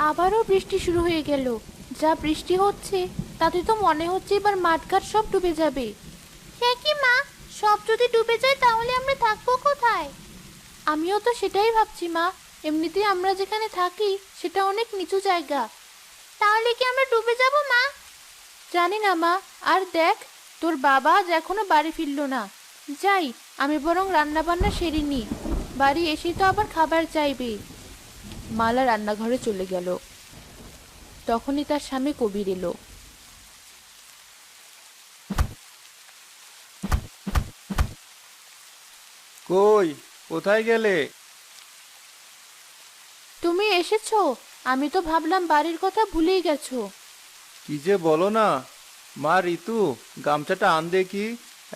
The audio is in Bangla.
আবারও বৃষ্টি শুরু হয়ে গেল। যা বৃষ্টি হচ্ছে তাতে তো মনে হচ্ছে এবার মাঠঘাট সব ডুবে যাবে। সে কি মা, সব যদি ডুবে যায় তাহলে আমরা থাকবো কোথায়? আমিও তো সেটাই ভাবছি মা। এমনিতেই আমরা যেখানে থাকি সেটা অনেক নিচু জায়গা। তাহলে কি আমরা ডুবে যাব মা? জানি না মা। আর দেখ, তোর বাবা আজ এখনো বাড়ি ফিরলো না। যাই, আমি বরং রান্না বান্না সেরে নি। বাড়ি এসে তো আবার খাবার চাইবে। মালা রান্নাঘরে চলে গেল। তখনই তার স্বামী কবির এলো। কই, কোথায় গেলে? তুমি এসেছো? আমি তো ভাবলাম বাড়ির কথা ভুলেই গেছো। কি যে বলো না। মা ঋতু, গামছাটা আন দেখি।